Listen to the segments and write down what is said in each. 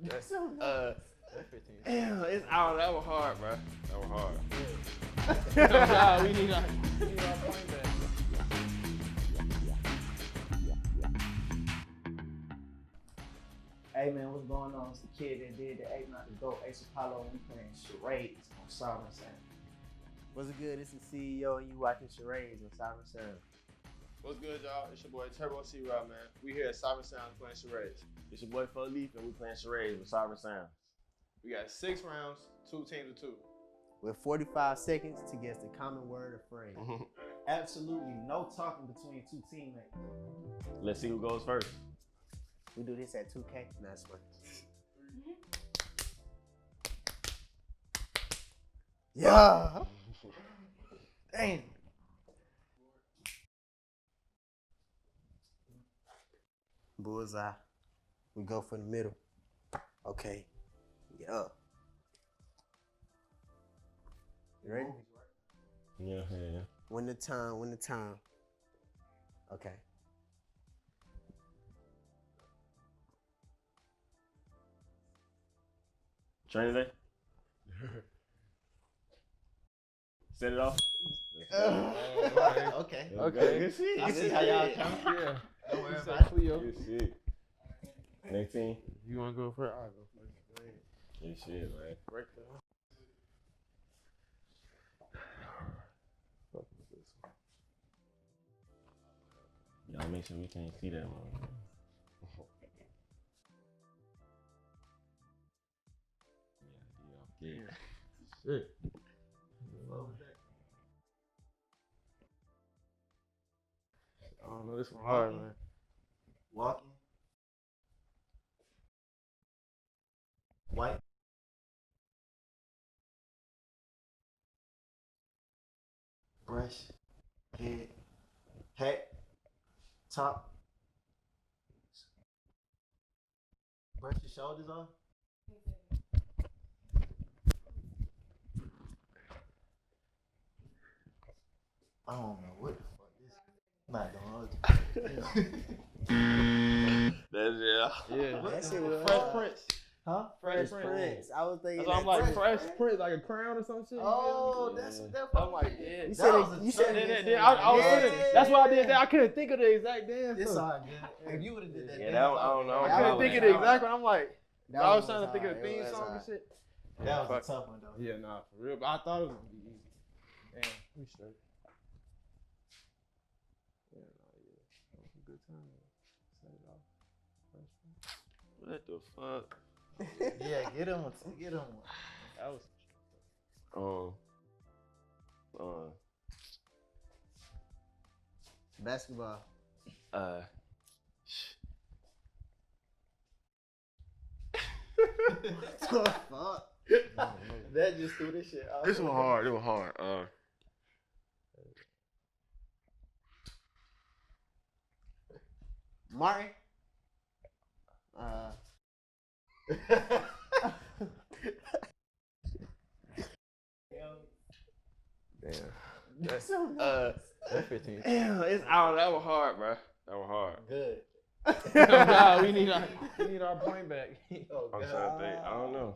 That's 15. Damn, it's out. That was hard, bro. That was hard. Nah, we need our point back. Hey man, what's going on? It's the kid that did the 8 Not to Go, Ace Apollo, and we playing Charades on Sovereign Sound. What's good? This is CEO and you watching Charades on Sovereign Sound. What's good, y'all? It's your boy Turbo Crob, man. We here at Sovereign Sound playing Charades. It's your boy FourLeaf and we playing Charades on Sovereign Sound. We got 6 rounds, 2 teams of 2. With 45 seconds to guess the common word or phrase. Absolutely no talking between 2 teammates. Let's see who goes first. We do this at 2K? That's fun. Yeah. Damn. Bullseye. We go for the middle. Okay. Yeah. You ready? Yeah. When the time. Okay. Training day? Set it off? Okay. Good shit. I see how y'all count. Yeah. Don't worry Say about it. Cleo. Good shit. Next team? You want to go first? I'll go first. Good shit, man. Break down. Y'all make sure we can't see that one. Yeah. Shit. I don't know, this one hard, man. Walking. White. Brush. Head. Hat. Top. Brush your shoulders off. I don't know what the fuck this is. I'm not gonna That's Yeah. That shit was Fresh hard. Prince. Huh? Fresh Prince. I was thinking. That's why I'm that like Fresh Fresh Prince, like a crown or some shit. Oh, that's what that I'm like, yeah. You That said was it. a You said Then- it. then I was Yeah. sitting. That's why I did that. I couldn't think of the exact damn It's stuff. all good. If you would have did that, Yeah, that one, I don't know. I That couldn't was think of the hard. exact one. I'm like, That I was one trying to think of the hard. theme It was song and hard. shit. That was Fuck. a tough one though. Yeah, nah, for real. But I thought it was gonna be easy. Damn, we straight. Yeah, nah, yeah. That was a good time. Set it off. What the fuck? Yeah, get him one. Get him one. That was. Basketball. What the fuck? That just threw this shit off. This was hard. It was hard. Martin. Damn. That's 15. Damn, it's out. That was hard, bro. That was hard. Good. Nah, we need our point back. Oh, I'm God. trying to think. I don't know.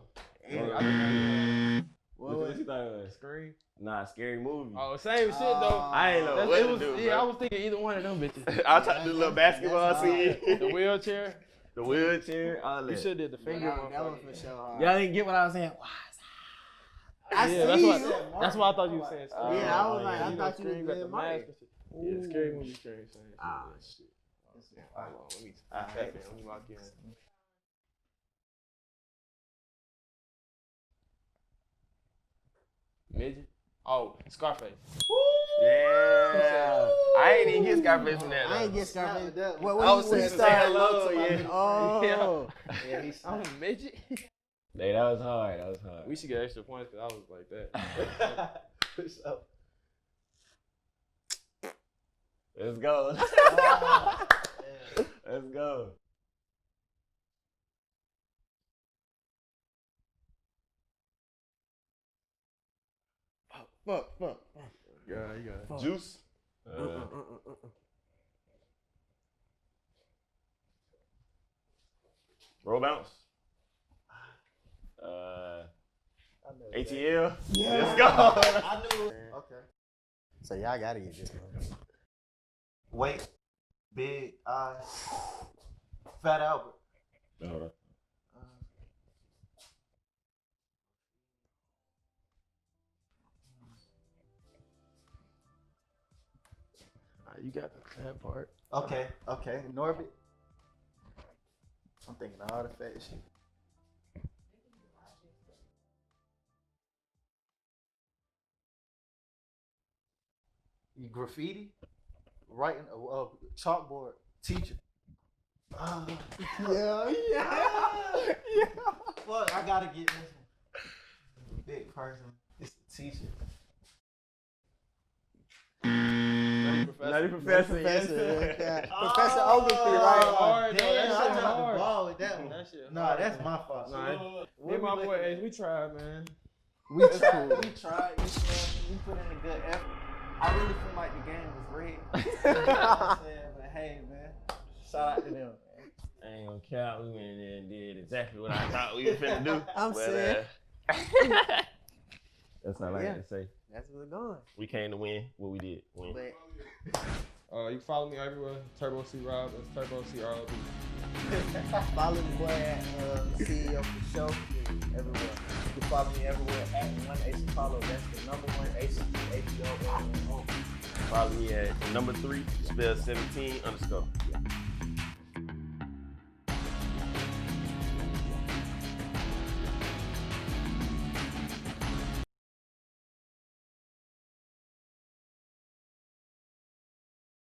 What What you think of that? Scream. Nah, scary movie. Oh, same shit though. I ain't know That's- what it to was, do, yeah, bro. I was thinking either one of them bitches. I tried to do a little basketball That's scene. The wheelchair. The wheelchair, all You that. should have did the finger one. That was for sure hard. Y'all didn't get what I was saying. I Yeah, see that's you. what. That's what I thought you were saying. Scream. Yeah, I was like, You I know, thought you Scream was got the being Martin. mask and shit. Yeah, scary movie, scary. Same. Ah, shit. Hold on, let me. Let me lock in. Midget. Oh, Scarface. Yeah. I ain't even get Scarface from that. I ain't though. get Scarface. that Well, I was when you saying say started hello, to my yeah. nigga. Oh. Yeah, he's I'm a midget. Hey, that was hard. That was hard. We should get extra points because I was like that. Let's go. Let's go. Fuck. Yeah, you got it. Juice. Roll bounce. ATL. Yeah. Let's go. I knew. Okay. So y'all gotta get this one. Weight, big eyes, Fat Albert. Hold on. You got that part. Okay. Norbit. I'm thinking of all the fat shit. You graffiti, writing, chalkboard, teacher. Yeah. Fuck, I gotta get this one. Big person. It's a teacher. Nutty Professor. Yes. Professor Ogletree, right? Hard, though. Damn, That I shit dropped the hard. ball with that one. That shit Nah, hard. that's my fault. Nah, What me and my we boy looking Ace, we tried, man. We tried, you feel me? We put in a good effort. I really feel like the game was rigged. You know what I'm saying? But hey, man, shout out to them, man. I ain't gonna count. We went in there and did exactly what I thought we were finna do. I'm saying. That's all I had to say. That's where it's going. We came to win. What we did. Win. But You follow me everywhere. Turbo C Rob. It's Turbo C ROB. Follow the boy at CEO Fasho everywhere. You can follow me everywhere at one Ace Apollo. That's the number one Ace APO. Follow me at number 3, spell 17 _.